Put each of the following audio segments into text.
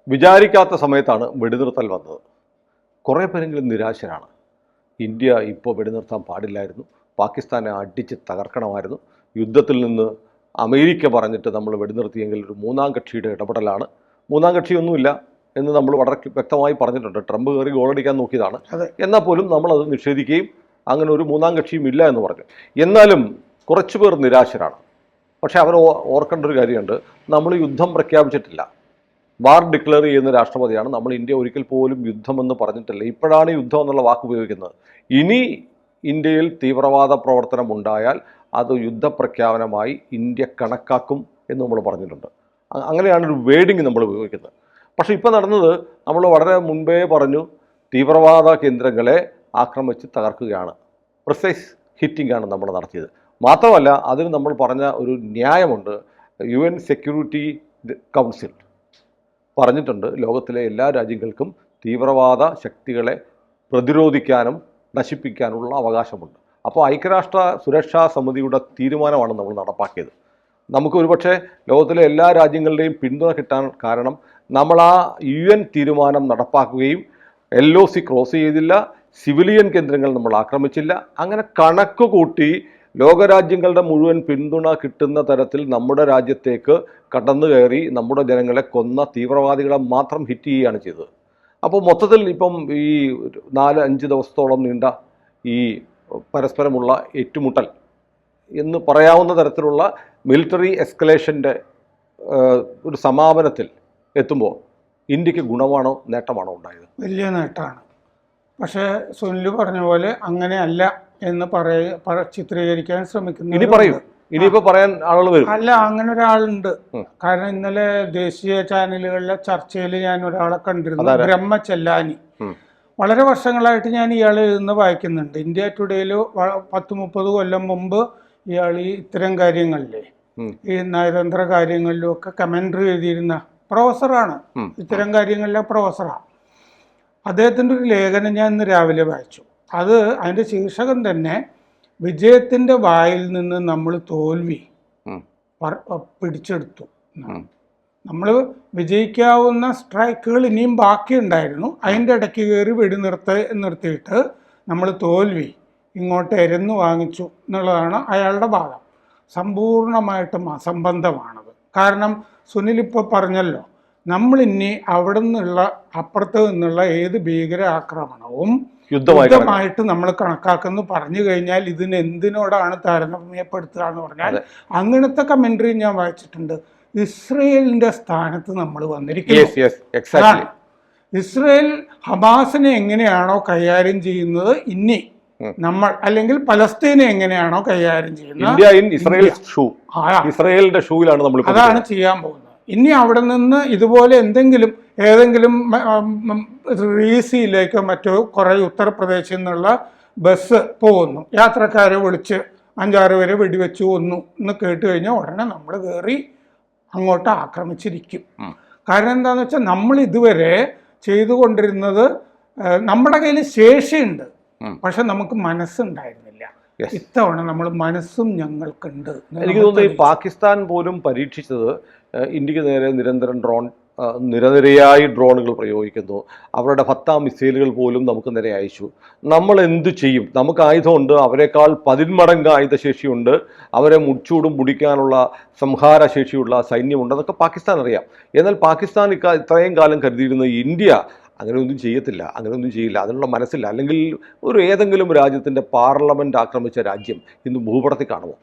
വിചാരിക്കാത്ത സമയത്താണ് വെടിനിർത്തൽ വന്നത്. കുറേ പേരെങ്കിലും നിരാശരാണ്. ഇന്ത്യ ഇപ്പോൾ വെടിനിർത്താൻ പാടില്ലായിരുന്നു, പാകിസ്ഥാനെ അടിച്ച് തകർക്കണമായിരുന്നു, യുദ്ധത്തിൽ നിന്ന് അമേരിക്ക പറഞ്ഞിട്ട് നമ്മൾ വെടിനിർത്തിയെങ്കിൽ ഒരു മൂന്നാം കക്ഷിയുടെ ഇടപെടലാണ്, മൂന്നാം കക്ഷിയൊന്നുമില്ല എന്ന് നമ്മൾ വളരെ വ്യക്തമായി പറഞ്ഞിട്ടുണ്ട്. ട്രംപ് കയറി ഗോളടിക്കാൻ നോക്കിയതാണ്. എന്നാൽ പോലും നമ്മളത് നിഷേധിക്കുകയും അങ്ങനെ ഒരു മൂന്നാം കക്ഷിയും ഇല്ല എന്ന് പറഞ്ഞു. എന്നാലും കുറച്ച് പേർ നിരാശരാണ്. പക്ഷേ അവർ ഓർക്കേണ്ട ഒരു കാര്യമുണ്ട്, നമ്മൾ യുദ്ധം പ്രഖ്യാപിച്ചിട്ടില്ല, വാർ ഡിക്ലെയർ ചെയ്യുന്ന രാഷ്ട്രപതിയാണ്. നമ്മൾ ഇന്ത്യ ഒരിക്കൽ പോലും യുദ്ധമെന്ന് പറഞ്ഞിട്ടില്ല. ഇപ്പോഴാണ് യുദ്ധം എന്നുള്ള വാക്ക് ഉപയോഗിക്കുന്നത്. ഇനി ഇന്ത്യയിൽ തീവ്രവാദ പ്രവർത്തനം ഉണ്ടായാൽ അത് യുദ്ധപ്രഖ്യാപനമായി ഇന്ത്യ കണക്കാക്കും എന്ന് നമ്മൾ പറഞ്ഞിട്ടുണ്ട്. അങ്ങനെയാണ് ഒരു വേഡിങ് നമ്മൾ ഉപയോഗിക്കുന്നത്. പക്ഷേ ഇപ്പോൾ നടന്നത്, നമ്മൾ വളരെ മുൻപേ പറഞ്ഞു, തീവ്രവാദ കേന്ദ്രങ്ങളെ ആക്രമിച്ച് തകർക്കുകയാണ്, പ്രിസൈസ് ഹിറ്റിംഗ് ആണ് നമ്മൾ നടത്തിയത്. മാത്രമല്ല അതിന് നമ്മൾ പറഞ്ഞ ഒരു ന്യായമുണ്ട്. UN സെക്യൂരിറ്റി കൗൺസിൽ പറഞ്ഞിട്ടുണ്ട്, ലോകത്തിലെ എല്ലാ രാജ്യങ്ങൾക്കും തീവ്രവാദ ശക്തികളെ പ്രതിരോധിക്കാനും നശിപ്പിക്കാനുള്ള അവകാശമുണ്ട്. അപ്പോൾ ഐക്യരാഷ്ട്ര സുരക്ഷാ സമിതിയുടെ തീരുമാനമാണ് നമ്മൾ നടപ്പാക്കിയത്. നമുക്ക് ഒരുപക്ഷെ ലോകത്തിലെ എല്ലാ രാജ്യങ്ങളുടെയും പിന്തുണ കിട്ടാൻ കാരണം നമ്മൾ ആ UN തീരുമാനം നടപ്പാക്കുകയും LOC ക്രോസ് ചെയ്തില്ല, സിവിലിയൻ കേന്ദ്രങ്ങൾ നമ്മൾ ആക്രമിച്ചില്ല. അങ്ങനെ കണക്ക് കൂട്ടി ലോകരാജ്യങ്ങളുടെ മുഴുവൻ പിന്തുണ കിട്ടുന്ന തരത്തിൽ നമ്മുടെ രാജ്യത്തേക്ക് കടന്നു കയറി നമ്മുടെ ജനങ്ങളെ കൊന്ന തീവ്രവാദികളെ മാത്രം ഹിറ്റ് ചെയ്യുകയാണ് ചെയ്തത്. അപ്പോൾ മൊത്തത്തിൽ ഇപ്പം ഈ 4-5 ദിവസത്തോളം നീണ്ട ഈ പരസ്പരമുള്ള ഏറ്റുമുട്ടൽ എന്ന് പറയാവുന്ന തരത്തിലുള്ള മിലിറ്ററി എസ്കലേഷൻ്റെ ഒരു സമാപനത്തിൽ എത്തുമ്പോൾ ഇന്ത്യക്ക് ഗുണമാണോ നേട്ടമാണോ ഉണ്ടായത്? വലിയ നേട്ടമാണ്. പക്ഷേ സുനിൽ പറഞ്ഞ പോലെ അങ്ങനെയല്ല എന്ന് ചിത്രീകരിക്കാൻ ശ്രമിക്കുന്നു. ഇനി പറയൂ, ഇനിയിപ്പോൾ പറയാൻ ആളുകൾ വരും. അല്ല, അങ്ങനെ ഒരാളുണ്ട്. കാരണം ഇന്നലെ ദേശീയ ചാനലുകളിലെ ചർച്ചയിൽ ഞാൻ ഒരാളെ കണ്ടിരുന്നു, ബ്രഹ്മചെല്ലാനി. വളരെ വർഷങ്ങളായിട്ട് ഞാൻ ഇയാൾ എഴുതുന്ന വായിക്കുന്നുണ്ട്. ഇന്ത്യ ടുഡേയിൽ 10-30 കൊല്ലം മുമ്പ് ഇയാൾ ഈ ഇത്തരം കാര്യങ്ങളിലെ ഈ നയതന്ത്ര കാര്യങ്ങളിലും ഒക്കെ കമൻട്രി എഴുതിയിരുന്ന പ്രൊഫസറാണ്. ഇത്തരം കാര്യങ്ങളിലെ പ്രൊഫസറാണ്. അദ്ദേഹത്തിൻ്റെ ഒരു ലേഖനം ഞാൻ ഇന്ന് രാവിലെ വായിച്ചു. അതിൻ്റെ ശീർഷകം തന്നെ വിജയത്തിൻ്റെ വായിൽ നിന്ന് നമ്മൾ തോൽവി പിടിച്ചെടുത്തു. നമ്മൾ വിജയിക്കാവുന്ന സ്ട്രൈക്കുകൾ ഇനിയും ബാക്കിയുണ്ടായിരുന്നു, അതിൻ്റെ ഇടയ്ക്ക് കയറി നിർത്തിയിട്ട് നമ്മൾ തോൽവി ഇങ്ങോട്ട് എരന്നു വാങ്ങിച്ചു എന്നുള്ളതാണ് അയാളുടെ വാദം. സമ്പൂർണമായിട്ടും അസംബന്ധമാണത്. കാരണം സുനിൽ ഇപ്പോൾ പറഞ്ഞല്ലോ, നമ്മളിനി അവിടെ നിന്നുള്ള അപ്പുറത്ത് നിന്നുള്ള ഏത് ഭീകര ആക്രമണവും യുദ്ധമായിട്ട് നമ്മൾ കണക്കാക്കുന്നു പറഞ്ഞു കഴിഞ്ഞാൽ ഇതിന് എന്തിനോടാണ് താരതമ്യപ്പെടുത്തുക എന്ന് പറഞ്ഞാൽ അങ്ങനത്തെ കമന്ററി ഞാൻ വായിച്ചിട്ടുണ്ട്. ഇസ്രയേലിന്റെ സ്ഥാനത്ത് നമ്മൾ വന്നിരിക്കുന്നു. ഇസ്രയേൽ ഹമാസിനെ എങ്ങനെയാണോ കൈകാര്യം ചെയ്യുന്നത്, ഇനി നമ്മൾ അല്ലെങ്കിൽ പലസ്തീനെ എങ്ങനെയാണോ കൈകാര്യം ചെയ്യുന്നത്, അതാണ് ചെയ്യാൻ പോകുന്നത്. ഇനി അവിടെ നിന്ന് ഇതുപോലെ ഏതെങ്കിലും റീസിയിലേക്കോ മറ്റോ കുറേ ഉത്തർപ്രദേശിൽ നിന്നുള്ള ബസ് പോകുന്നു, യാത്രക്കാരെ വിളിച്ച് 5-6 പേരെ വെടിവെച്ച് കൊന്നു എന്ന് കേട്ട് കഴിഞ്ഞാൽ ഉടനെ നമ്മൾ കയറി അങ്ങോട്ട് ആക്രമിച്ചിരിക്കും. കാരണം എന്താണെന്ന് വെച്ചാൽ നമ്മൾ ഇതുവരെ ചെയ്തുകൊണ്ടിരുന്നത്, നമ്മുടെ കയ്യിൽ ശേഷിയുണ്ട്, പക്ഷെ നമുക്ക് മനസ്സുണ്ടായിരുന്നില്ല. ഇത്തവണ നമ്മൾ മനസ്സും ഞങ്ങൾക്കുണ്ട്. എനിക്ക് തോന്നുന്നു ഈ പാകിസ്ഥാൻ പോലും പരീക്ഷിച്ചത് ഇന്ത്യക്ക് നേരെ നിരനിരയായി ഡ്രോണുകൾ പ്രയോഗിക്കുന്നു. അവരുടെ 10 മിസൈലുകൾ പോലും നമുക്ക് നേരെ അയച്ചു. നമ്മൾ എന്തു ചെയ്യും? നമുക്ക് ആയുധമുണ്ട്, അവരെക്കാൾ 10 മടങ്ങ് ആയുധശേഷിയുണ്ട്, അവരെ മുച്ചൂടും മുടിക്കാനുള്ള സംഹാരശേഷിയുള്ള സൈന്യമുണ്ട്, അതൊക്കെ പാകിസ്ഥാൻ അറിയാം. എന്നാൽ പാകിസ്ഥാൻ ഇത്രയും കാലം കരുതിയിരുന്ന ഇന്ത്യ അങ്ങനെയൊന്നും ചെയ്യത്തില്ല, അങ്ങനെയൊന്നും ചെയ്യില്ല, അതിനുള്ള മനസ്സില്ല. അല്ലെങ്കിൽ ഏതെങ്കിലും രാജ്യത്തിൻ്റെ പാർലമെൻറ്റ് ആക്രമിച്ച രാജ്യം ഇന്ന് ഭൂപടത്തിൽ കാണുമോ?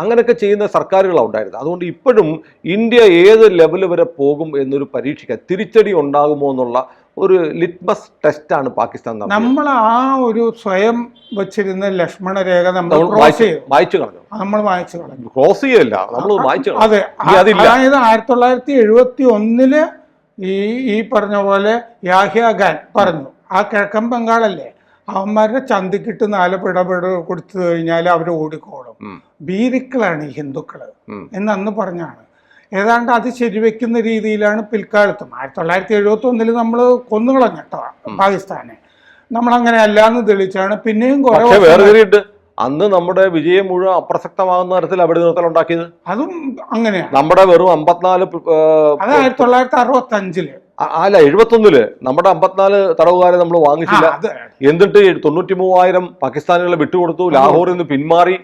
അങ്ങനെയൊക്കെ ചെയ്യുന്ന സർക്കാരുകളാണ് ഉണ്ടായിരുന്നത്. അതുകൊണ്ട് ഇപ്പോഴും ഇന്ത്യ ഏത് ലെവൽ വരെ പോകും എന്നൊരു പരീക്ഷിക്കാൻ, തിരിച്ചടി ഉണ്ടാകുമോ എന്നുള്ള ഒരു ലിറ്റ്മസ് ടെസ്റ്റാണ് പാകിസ്ഥാൻ. നമ്മൾ ആ ഒരു സ്വയം വെച്ചിരുന്ന ലക്ഷ്മണ രേഖ നമ്മൾ വായിച്ചു കളഞ്ഞു. ക്രോസ് ചെയ്യല്ല, നമ്മൾ വായിച്ചു. അതെ, അതായത് 1971 ഈ പറഞ്ഞ പോലെ യാഹ്യ ഖാൻ പറഞ്ഞു, ആ കിഴക്കൻ ബംഗാളല്ലേ, അവന്മാരുടെ ചന്തിക്കിട്ട് 4 പിടപെട കൊടുത്തു കഴിഞ്ഞാൽ അവർ ഓടിക്കോളും, ഭീരുക്കളാണ് ഈ ഹിന്ദുക്കള് എന്ന് അന്ന് പറഞ്ഞാണ്. ഏതാണ്ട് അത് ശരിവെക്കുന്ന രീതിയിലാണ് പിൽക്കാലത്തും 1971 നമ്മൾ കൊന്നുകളഞ്ഞിട്ടോ പാകിസ്ഥാനെ. നമ്മളങ്ങനെ അല്ലാന്ന് തെളിയിച്ചാണ് പിന്നെയും കുറെ അന്ന് നമ്മുടെ വിജയം മുഴുവൻ അപ്രസക്തമാകുന്ന തരത്തിൽ അവിടെ നിർത്തലുണ്ടാക്കിയത്. അതും അങ്ങനെയാണ്. നമ്മുടെ വെറും 54 അത് 1965 അല്ല 71 നമ്മുടെ 54 തടവുകാരെ നമ്മൾ വാങ്ങിച്ചില്ല. എന്നിട്ട് 93,000 പാകിസ്ഥാനികളെ വിട്ടുകൊടുത്തു. ലാഹോറിൽ നിന്ന് പിന്മാറി.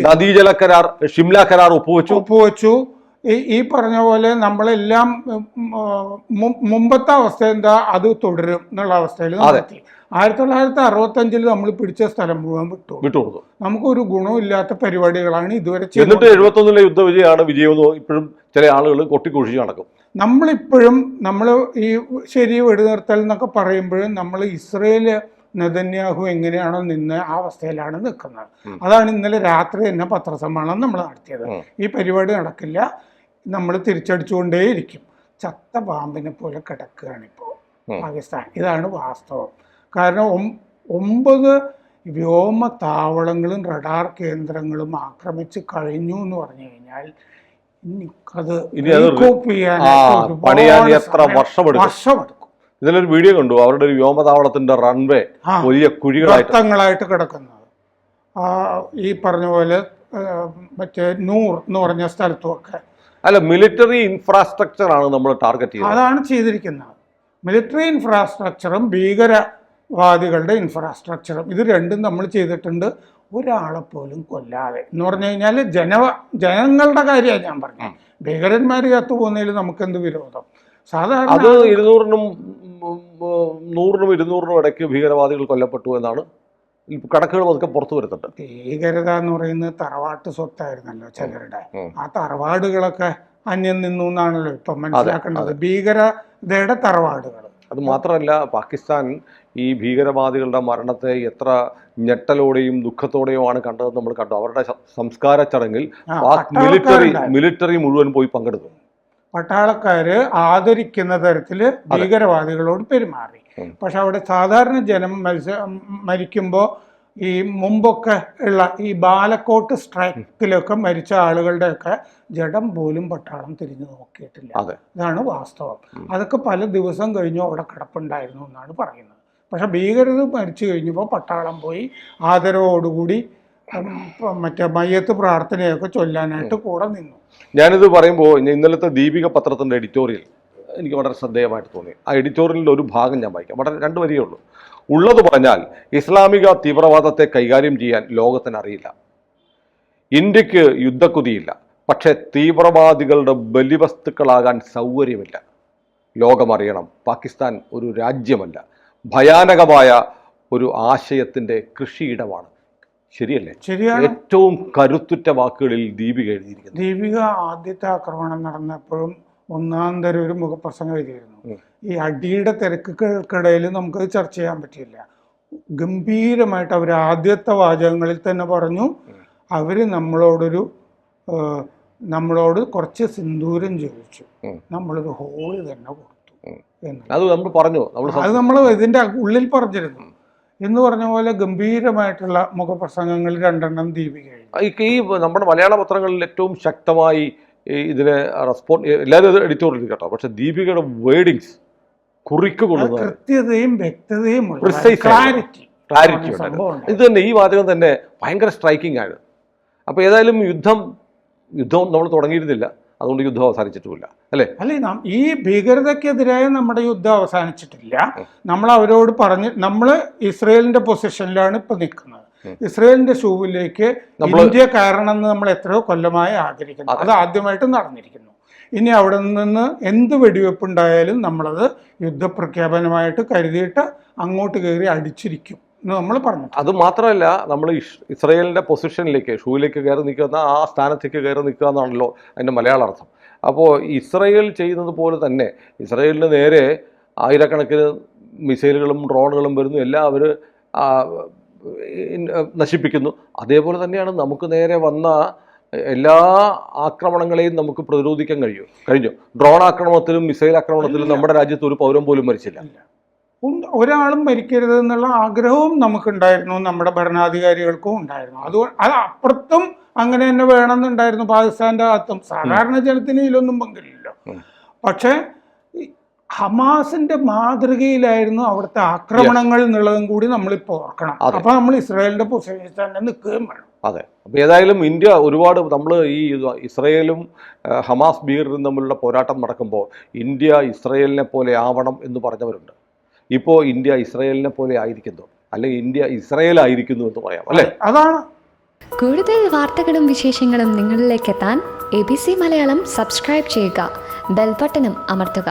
നദീജല കരാർ, ഷിംല കരാർ ഒപ്പുവെച്ചു. ഈ പറഞ്ഞ പോലെ നമ്മളെല്ലാം മുമ്പത്തെ അവസ്ഥ എന്താ, അത് തുടരും എന്നുള്ള അവസ്ഥയിൽ 1965 നമ്മൾ പിടിച്ച സ്ഥലം മുഴുവൻ വിട്ടുകൊടുത്തു. നമുക്കൊരു ഗുണമില്ലാത്ത പരിപാടികളാണ് ഇതുവരെ ചെയ്തത്. 71 യുദ്ധവിജയമാണ് വിജയം. ഇപ്പോഴും ചില ആളുകൾ കൊട്ടിക്കൊഴിച്ച് നടക്കും. നമ്മളിപ്പോഴും ഈ ശരി വെടിനിർത്തൽ എന്നൊക്കെ പറയുമ്പോഴും നമ്മൾ ഇസ്രയേല് നെതന്യാഹു എങ്ങനെയാണോ നിന്ന് ആ അവസ്ഥയിലാണ് നിൽക്കുന്നത്. അതാണ് ഇന്നലെ രാത്രി തന്നെ പത്രസമ്മേളനം നമ്മൾ നടത്തിയത്. ഈ പരിപാടി നടക്കില്ല, നമ്മൾ തിരിച്ചടിച്ചുകൊണ്ടേയിരിക്കും. ചത്ത പാമ്പിനെ പോലെ കിടക്കുകയാണിപ്പോൾ പാകിസ്ഥാൻ. ഇതാണ് വാസ്തവം. കാരണം 9 വ്യോമതാവളങ്ങളും റഡാർ കേന്ദ്രങ്ങളും ആക്രമിച്ച് കഴിഞ്ഞു എന്ന് പറഞ്ഞു കഴിഞ്ഞാൽ വർഷമെടുക്കും. ഇതിലൊരു വീഡിയോ കണ്ടു, അവരുടെ ഒരു വ്യോമതാവളത്തിന്റെ റൺവേ വലിയ കുഴികളായിട്ട് കിടക്കുന്നത്. ഈ പറഞ്ഞ പോലെ മറ്റേ നൂർ എന്ന് പറഞ്ഞ സ്ഥലത്തുമൊക്കെ. അല്ല, മിലിറ്ററി ഇൻഫ്രാസ്ട്രക്ചർ ആണ് നമ്മൾ ടാർഗറ്റ് ചെയ്യുന്നത്. അതാണ് ചെയ്തിരിക്കുന്നത്. മിലിറ്ററി ഇൻഫ്രാസ്ട്രക്ചറും ഭീകരവാദികളുടെ ഇൻഫ്രാസ്ട്രക്ചറും ഇത് രണ്ടും നമ്മൾ ചെയ്തിട്ടുണ്ട്. ഒരാളെ പോലും കൊല്ലാതെ എന്ന് പറഞ്ഞു കഴിഞ്ഞാൽ ജനങ്ങളുടെ കാര്യമാണ് ഞാൻ പറഞ്ഞത്. ഭീകരന്മാർ ചത്തുപോകുന്നതിൽ നമുക്കെന്ത് വിരോധം? സാധാരണ അത് 200-നും 100-നും 200-നും ഇടയ്ക്ക് ഭീകരവാദികൾ കൊല്ലപ്പെട്ടു എന്നാണ് കണക്കുകൾ ഒക്കെ പുറത്തു വരുന്നുണ്ട്. ഭീകരത എന്ന് പറയുന്നത് തറവാട്ട് സ്വത്തായിരുന്നല്ലോ ചിലരുടെ. ആ തറവാടുകളൊക്കെ അന്യം നിന്നു എന്നാണല്ലോ ഇപ്പം മനസ്സിലാക്കേണ്ടത്. ഭീകരതയുടെ തറവാടുകൾ. അത് മാത്രമല്ല, പാകിസ്ഥാൻ ഈ ഭീകരവാദികളുടെ മരണത്തെ എത്ര ഞെട്ടലോടെയും ദുഃഖത്തോടെയുമാണ് കണ്ടതെന്ന് നമ്മൾ കണ്ടു. അവരുടെ സംസ്കാര ചടങ്ങിൽ മിലിറ്ററി മുഴുവൻ പോയി പങ്കെടുത്തു. പട്ടാളക്കാര് ആദരിക്കുന്ന തരത്തില് ഭീകരവാദികളോട് പെരുമാറി. പക്ഷെ അവിടെ സാധാരണ ജനം മരിക്കുമ്പോൾ ഈ മുമ്പൊക്കെ ഉള്ള ഈ ബാലക്കോട്ട് സ്ട്രൈക്കിലൊക്കെ മരിച്ച ആളുകളുടെയൊക്കെ ജഡം പോലും പട്ടാളം തിരിഞ്ഞു നോക്കിയിട്ടില്ല. ഇതാണ് വാസ്തവം. അതൊക്കെ പല ദിവസം കഴിഞ്ഞു അവിടെ കിടപ്പുണ്ടായിരുന്നു എന്നാണ് പറയുന്നത്. പക്ഷെ ഭീകരത മരിച്ചു കഴിഞ്ഞപ്പോൾ പട്ടാളം പോയി ആദരവോടുകൂടി മറ്റേ മയ്യത്ത് പ്രാർത്ഥനയൊക്കെ ചൊല്ലാനായിട്ട് കൂടെ നിന്നു. ഞാനിത് പറയുമ്പോൾ ഇന്നലത്തെ ദീപിക പത്രത്തിൻ്റെ എഡിറ്റോറിയൽ എനിക്ക് വളരെ ശ്രദ്ധേയമായിട്ട് തോന്നി. ആ എഡിറ്റോറിയലിൻ്റെ ഒരു ഭാഗം ഞാൻ വായിക്കാം. വളരെ 2 വരിയേ ഉള്ളൂ. ഉള്ളത് പറഞ്ഞാൽ ഇസ്ലാമിക തീവ്രവാദത്തെ കൈകാര്യം ചെയ്യാൻ ലോകത്തിന് അറിയില്ല. ഇന്ത്യക്ക് യുദ്ധക്കുതിയില്ല, പക്ഷേ തീവ്രവാദികളുടെ ബലിവസ്തുക്കളാകാൻ സൗകര്യമില്ല. ലോകമറിയണം, പാകിസ്ഥാൻ ഒരു രാജ്യമല്ല, ഭയാനകമായ ഒരു ആശയത്തിൻ്റെ കൃഷിയിടമാണ്. ശരിയല്ലേ? ശരിയാണ്. ഏറ്റവും കരുത്തുറ്റ വാക്കുകളിൽ ദീപിക എഴുതിയിരിക്കുന്നു. ദീപിക ആദ്യത്തെ ആക്രമണം നടന്നപ്പോഴും ഒന്നാം തരം ഒരു മുഖപ്രസംഗം എഴുതിയിരുന്നു. ഈ അടിയുടെ തിരക്കുകൾക്കിടയിൽ നമുക്കത് ചർച്ച ചെയ്യാൻ പറ്റില്ല. ഗംഭീരമായിട്ട് അവർ ആദ്യത്തെ വാചകങ്ങളിൽ തന്നെ പറഞ്ഞു, അവർ നമ്മളോട് കുറച്ച് സിന്ദൂരം ചോദിച്ചു, നമ്മളൊരു ഹോള് തന്നെ കൊടുത്തു എന്ന്. അത് നമ്മൾ ഇതിൻ്റെ ഉള്ളിൽ പറഞ്ഞിരുന്നു എന്ന് പറഞ്ഞ പോലെ ഗംഭീരമായിട്ടുള്ള മുഖപ്രസംഗങ്ങൾ 2 ദീപിക. ഈ നമ്മുടെ മലയാള പത്രങ്ങളിൽ ഏറ്റവും ശക്തമായി ഇതിനെ എല്ലാവരും ഇത് എഡിറ്റോറിയൽ കേട്ടോ, പക്ഷെ ദീപികയുടെ വേർഡിങ്സ് കുറിക്കുകൊള്ളുന്നത് കൃത്യതയും വ്യക്തതയും ക്ലാരിറ്റി ഉണ്ട്. ഇത് തന്നെ, ഈ വാചകം തന്നെ ഭയങ്കര സ്ട്രൈക്കിംഗ് ആണ്. അപ്പോൾ ഏതായാലും യുദ്ധം നമ്മൾ തുടങ്ങിയിരുന്നില്ല, അതുകൊണ്ട് യുദ്ധം അവസാനിച്ചിട്ടുമില്ല, അല്ലേ? ഈ ഭീകരതയ്ക്കെതിരായ നമ്മുടെ യുദ്ധം അവസാനിച്ചിട്ടില്ല. നമ്മൾ അവരോട് നമ്മൾ ഇസ്രയേലിന്റെ പൊസിഷനിലാണ് ഇപ്പൊ നിൽക്കുന്നത്. ഇസ്രയേലിന്റെ ഷൂവിലേക്ക് ഇന്ത്യ കയറണമെന്ന് നമ്മൾ എത്രയോ കൊല്ലമായി ആഗ്രഹിക്കുന്നു. അത് ആദ്യമായിട്ട് നടന്നിരിക്കുന്നു. ഇനി അവിടെ നിന്ന് എന്ത് വെടിവെപ്പ് ഉണ്ടായാലും നമ്മളത് യുദ്ധപ്രഖ്യാപനമായിട്ട് കരുതിയിട്ട് അങ്ങോട്ട് കയറി അടിച്ചിരിക്കും എന്ന് നമ്മൾ പറഞ്ഞു. അത് മാത്രമല്ല, നമ്മൾ ഇസ്രയേലിന്റെ പൊസിഷനിലേക്ക് ഷൂവിലേക്ക് കയറി നിൽക്കുന്ന ആ സ്ഥാനത്തേക്ക് കയറി നിൽക്കുക എന്നാണല്ലോ അതിൻ്റെ മലയാള അർത്ഥം. അപ്പോൾ ഇസ്രയേൽ ചെയ്യുന്നത് പോലെ തന്നെ ഇസ്രയേലിന് നേരെ ആയിരക്കണക്കിന് മിസൈലുകളും ഡ്രോണുകളും വരുന്നു, എല്ലാം അവർ നശിപ്പിക്കുന്നു. അതേപോലെ തന്നെയാണ് നമുക്ക് നേരെ വന്ന എല്ലാ ആക്രമണങ്ങളെയും നമുക്ക് പ്രതിരോധിക്കാൻ കഴിഞ്ഞു. ഡ്രോൺ ആക്രമണത്തിലും മിസൈൽ ആക്രമണത്തിലും നമ്മുടെ രാജ്യത്ത് ഒരു പൗരൻ പോലും മരിച്ചില്ല. ഒരാളും മരിക്കരുത് എന്നുള്ള ആഗ്രഹവും നമുക്കുണ്ടായിരുന്നു, നമ്മുടെ ഭരണാധികാരികൾക്കും ഉണ്ടായിരുന്നു. അത് അപ്പുറത്തും അങ്ങനെ തന്നെ വേണമെന്നുണ്ടായിരുന്നു. പാകിസ്ഥാന്റെ അകത്തും സാധാരണ ജനത്തിന് ഇതിലൊന്നും പങ്കില്ലല്ലോ. പക്ഷെ ഹമാസിന്റെ മാതൃകയിലായിരുന്നു അവിടുത്തെ ആക്രമണങ്ങൾ എന്നുള്ളതും കൂടി നമ്മളിപ്പോൾ ഓർക്കണം. അപ്പൊ നമ്മൾ ഇസ്രായേലിന്റെ പൊസിഷനിൽ തന്നെ നിൽക്കുകയും വേണം. അതെ. അപ്പോൾ ഏതായാലും ഇന്ത്യ ഒരുപാട് നമ്മൾ ഈ ഇസ്രയേലും ഹമാസ് ഭീകരരും തമ്മിലുള്ള പോരാട്ടം നടക്കുമ്പോൾ ഇന്ത്യ ഇസ്രയേലിനെ പോലെ ആവണം എന്ന് പറഞ്ഞവരുണ്ട്. ഇപ്പോൾ ഇന്ത്യ ഇസ്രയേലിനെ പോലെ ആയിരിക്കുന്നു, അല്ലെങ്കിൽ ഇന്ത്യ ഇസ്രയേൽ ആയിരിക്കുന്നു എന്ന് പറയാം, അല്ലേ? അതാണ്. കൂടുതൽ വാർത്തകളും വിശേഷങ്ങളും നിങ്ങളിലേക്ക് എത്താൻ ABC മലയാളം സബ്സ്ക്രൈബ് ചെയ്യുക, ബെൽബട്ടനും അമർത്തുക.